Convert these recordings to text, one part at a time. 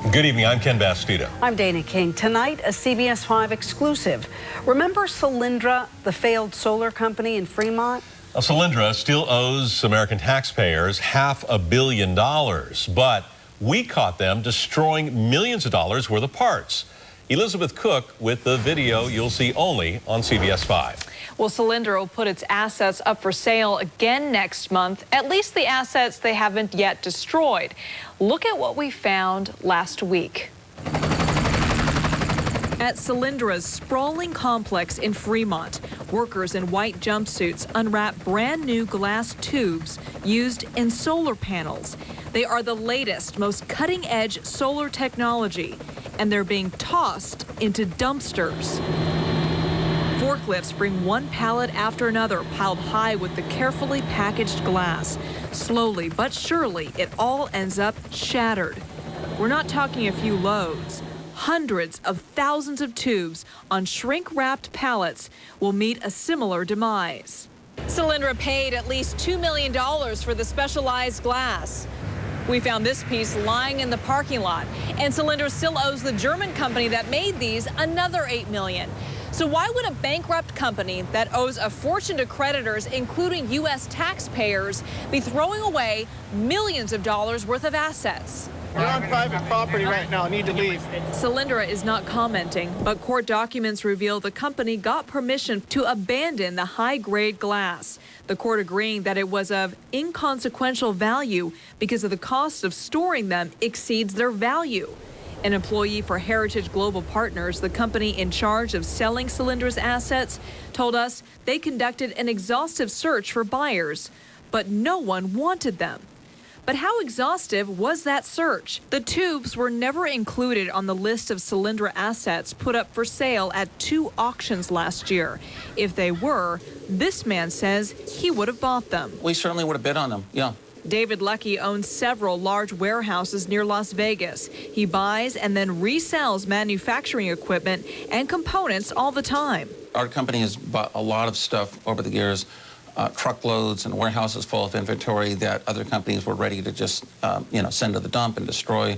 Good evening, I'm Ken Bastido. I'm Dana King. Tonight, a CBS 5 exclusive. Remember Solyndra, the failed solar company in Fremont? Well, Solyndra still owes American taxpayers $500 million, but we caught them destroying millions of dollars worth of parts. Elizabeth Cook with the video you'll see only on CBS 5. Well, Solyndra will put its assets up for sale again next month, at least the assets they haven't yet destroyed. Look at what we found last week. At Solyndra's sprawling complex in Fremont, workers in white jumpsuits unwrap brand new glass tubes used in solar panels. They are the latest, most cutting-edge solar technology, and they're being tossed into dumpsters. Forklifts bring one pallet after another piled high with the carefully packaged glass. Slowly but surely, it all ends up shattered. We're not talking a few loads. Hundreds of thousands of tubes on shrink-wrapped pallets will meet a similar demise. Solyndra paid at least $2 million for the specialized glass. We found this piece lying in the parking lot, and Solyndra still owes the German company that made these another $8 million. So why would a bankrupt company that owes a fortune to creditors, including U.S. taxpayers, be throwing away millions of dollars worth of assets? You're on private property right now. I need to leave. Solyndra is not commenting, but court documents reveal the company got permission to abandon the high-grade glass. The court agreeing that it was of inconsequential value because of the cost of storing them exceeds their value. An employee for Heritage Global Partners, the company in charge of selling Solyndra's assets, told us they conducted an exhaustive search for buyers, but no one wanted them. But how exhaustive was that search? The tubes were never included on the list of Solyndra assets put up for sale at 2 auctions last year. If they were, this man says he would have bought them. We certainly would have bid on them, yeah. David Lucky owns several large warehouses near Las Vegas. He buys and then resells manufacturing equipment and components all the time. Our company has bought a lot of stuff over the years, truckloads and warehouses full of inventory that other companies were ready to just, send to the dump and destroy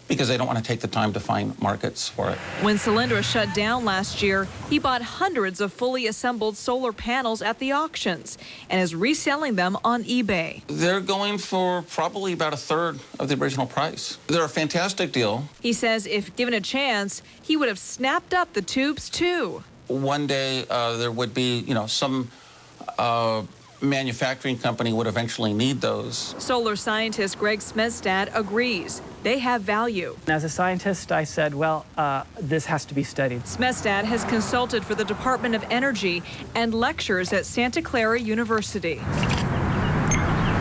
because they don't want to take the time to find markets for it. When Solyndra shut down last year, he bought hundreds of fully assembled solar panels at the auctions and is reselling them on eBay. They're going for probably about 1/3 of the original price. They're a fantastic deal. He says if given a chance, he would have snapped up the tubes too. One day there would be, some manufacturing company would eventually need those. Solar scientist Greg Smestad agrees. They have value. As a scientist, I said, well, this has to be studied. Smestad has consulted for the Department of Energy and lectures at Santa Clara University.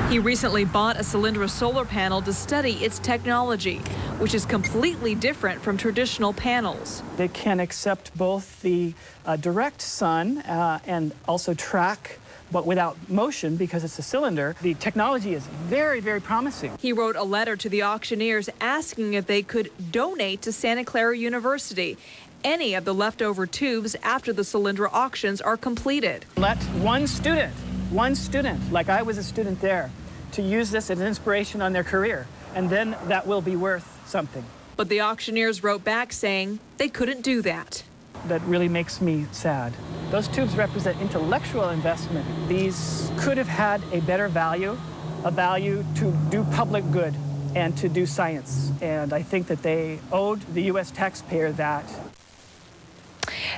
He recently bought a Solyndra solar panel to study its technology, which is completely different from traditional panels. They can accept both the direct sun and also track, but without motion because it's a cylinder. The technology is very, very promising. He wrote a letter to the auctioneers asking if they could donate to Santa Clara University any of the leftover tubes after the Solyndra auctions are completed. Let one student, like I was a student there, to use this as an inspiration on their career, and then that will be worth something. But the auctioneers wrote back saying they couldn't do that. That really makes me sad. Those tubes represent intellectual investment. These could have had a better value, a value to do public good and to do science. And I think that they owed the U.S. taxpayer that.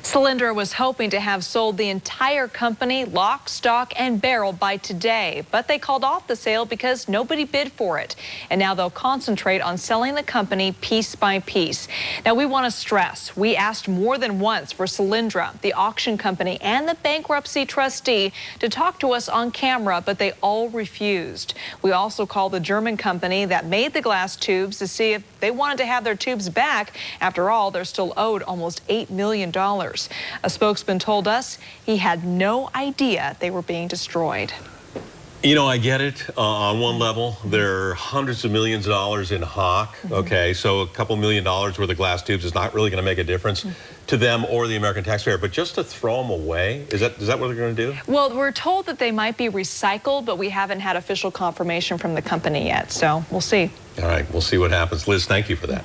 Solyndra was hoping to have sold the entire company, lock, stock, and barrel by today, but they called off the sale because nobody bid for it. And now they'll concentrate on selling the company piece by piece. Now, we want to stress, we asked more than once for Solyndra, the auction company, and the bankruptcy trustee to talk to us on camera, but they all refused. We also called the German company that made the glass tubes to see if they wanted to have their tubes back. After all, they're still owed almost $8 million. A spokesman told us he had no idea they were being destroyed. You know, I get it on one level. There are hundreds of millions of dollars in hock. Okay, so a couple $1 million worth of glass tubes is not really going to make a difference to them or the American taxpayer. But just to throw them away, is that what they're going to do? Well, we're told that they might be recycled, but we haven't had official confirmation from the company yet. So we'll see. All right, we'll see what happens. Liz, thank you for that.